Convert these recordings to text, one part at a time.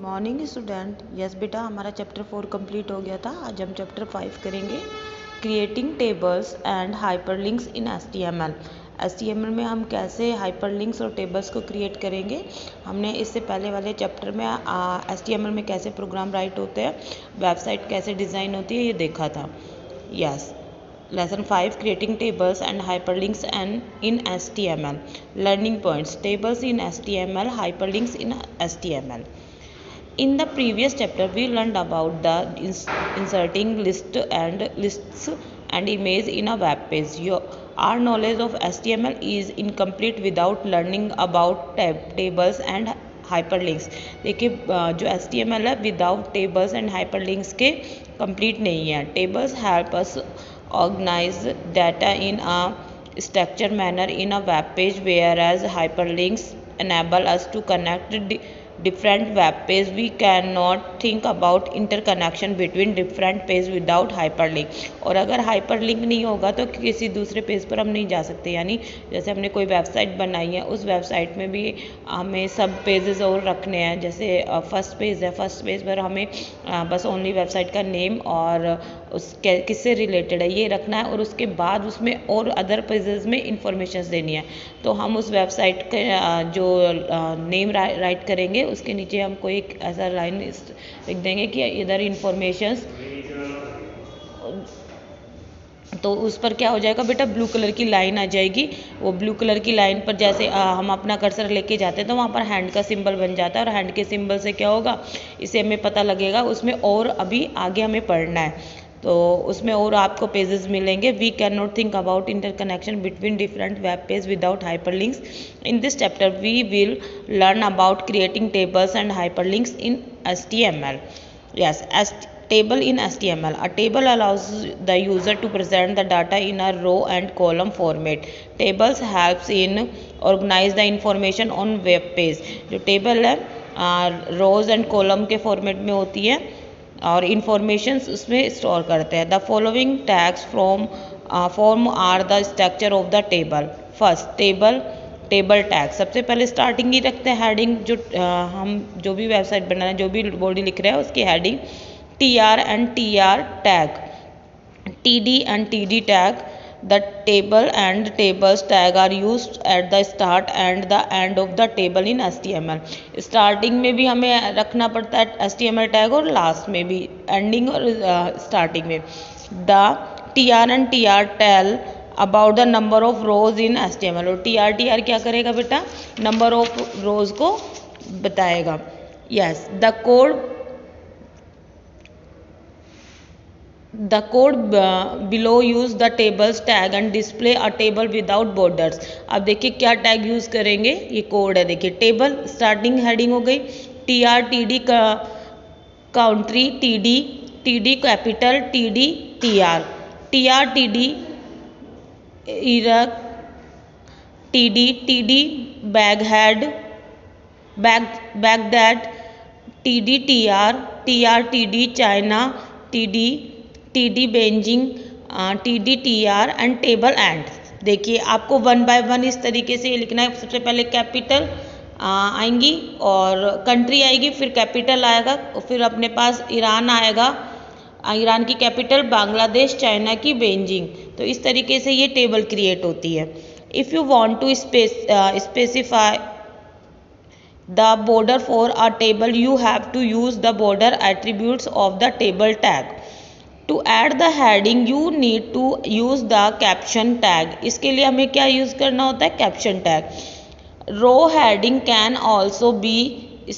Morning student. Yes बेटा, हमारा chapter 4 complete हो गया था। आज हम चैप्टर 5 करेंगे, creating tables and hyperlinks in HTML। HTML में हम कैसे हाइपरलिंक्स और टेबल्स को क्रिएट करेंगे। हमने इससे पहले वाले चैप्टर में HTML में कैसे प्रोग्राम राइट होते हैं, वेबसाइट कैसे डिज़ाइन होती है, ये देखा था। Yes, Lesson 5, creating tables and hyperlinks and in HTML. Learning points: tables in HTML, hyperlinks in HTML. In the previous chapter, we learned about the inserting lists and image in a web page. Our knowledge of HTML is incomplete without learning about tables and hyperlinks. देखिए, जो HTML है without tables and hyperlinks के complete नहीं है। Tables help us organize data in a structured manner in a web page, whereas hyperlinks enable us to connect different web pages. We cannot think about interconnection between different pages without hyperlink. और अगर hyperlink नहीं होगा तो किसी दूसरे page पर हम नहीं जा सकते। यानी जैसे हमने कोई वेबसाइट बनाई है, उस वेबसाइट में भी हमें सब पेजेस और रखने हैं। जैसे फर्स्ट पेज है, फर्स्ट पेज पर हमें बस ओनली वेबसाइट का नेम और उसके किससे रिलेटेड है ये रखना है, और उसके बाद उसमें और अदर पेजेस में इंफॉर्मेशन देनी है। तो हम उस वेबसाइट के जो नेम राइट करेंगे, उसके नीचे हम कोई एक ऐसा लाइन लिख देंगे कि इधर इंफॉर्मेशंस, तो उस पर क्या हो जाएगा बेटा, ब्लू कलर की लाइन आ जाएगी। वो ब्लू कलर की लाइन पर जैसे हम अपना कर्सर लेके जाते हैं तो वहाँ पर हैंड का सिंबल बन जाता है, और हैंड के सिंबल से क्या होगा, इसे हमें पता लगेगा उसमें और अभी आगे हमें पढ़ना है, तो उसमें और आपको पेजेस मिलेंगे। We can not think about interconnection between different web page without hyperlinks. In this chapter we will learn about creating tables and hyperlinks in HTML. Yes, as table in HTML. A table allows the user to present the data in a row and column format. Tables helps in organize the information on web page. जो table है rows and column के format में होती है और informations उसमें store करते हैं। The following tags form are the structure of the table. First, table tag. सबसे पहले स्टार्टिंग ही रखते हैं हेडिंग। जो हम जो भी वेबसाइट बना रहे हैं, जो भी बॉडी लिख रहे हैं, उसकी heading TR and TR tag, TD and TD tag. The table and tables tag are used at the start and the end of the table in HTML. Starting में भी हमें रखना पड़ता है HTML टैग, और लास्ट में भी, ending और स्टार्टिंग में। The TR and TR tell about the number of rows in HTML. और TR क्या करेगा बेटा, नंबर ऑफ रोज को बताएगा। Yes, the code below use the tables tag and display a table without borders. अब देखिए क्या टैग यूज करेंगे, ये कोड है। देखिए टेबल स्टार्टिंग हेडिंग हो गई, TR TD का country, TD capital, TD TR TD Iraq, TD Baghdad, Baghdad, TD TR TD China, TD Beijing, TD TR end table end. देखिए आपको वन बाय वन इस तरीके से ये लिखना है। सबसे पहले कैपिटल आएंगी और कंट्री आएगी, फिर कैपिटल आएगा, और फिर अपने पास ईरान आएगा, ईरान की कैपिटल, बांग्लादेश, चाइना की बेजिंग। तो इस तरीके से ये टेबल क्रिएट होती है। If you want to specify the border for a table, you have to use the border attributes of the table tag. To add the heading you need to use the caption tag. इसके लिए हमें क्या use करना होता है, caption tag. row heading can also be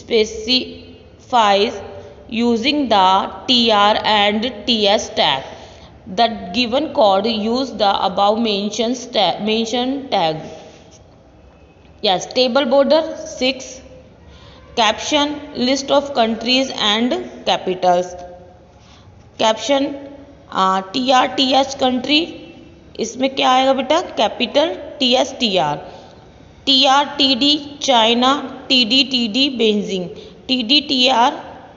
specified using the TR and TS tag. The given code use the above mentioned tag. Yes, table border 6, caption list of countries and Capitals. Caption TR TH country, इसमें क्या आएगा बेटा, capital, TS TR TD China, TD Beijing,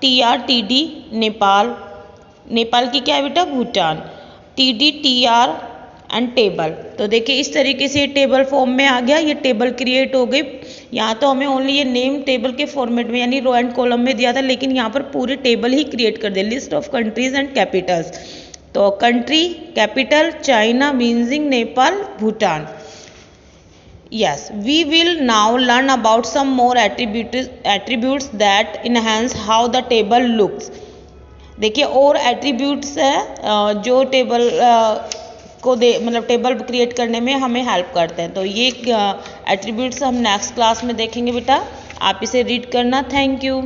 TR TD Nepal की क्या है बेटा, Bhutan, TR end table. तो देखिए इस तरीके से टेबल फॉर्म में आ गया, ये टेबल क्रिएट हो गई। यहाँ तो हमें ओनली ये नेम टेबल के फॉर्मेट में यानी रो एंड कॉलम में दिया था, लेकिन यहाँ पर पूरी टेबल ही क्रिएट कर दे, list of countries and capitals. तो country capital China, Beijing, Nepal, Bhutan. Yes, we will now learn about some more attributes that enhance how the table looks। देखिए और एट्रीब्यूट्स है जो टेबल को मतलब टेबल क्रिएट करने में हमें हेल्प करते हैं। तो ये एट्रीब्यूट्स हम नेक्स्ट क्लास में देखेंगे बेटा, आप इसे रीड करना। Thank you.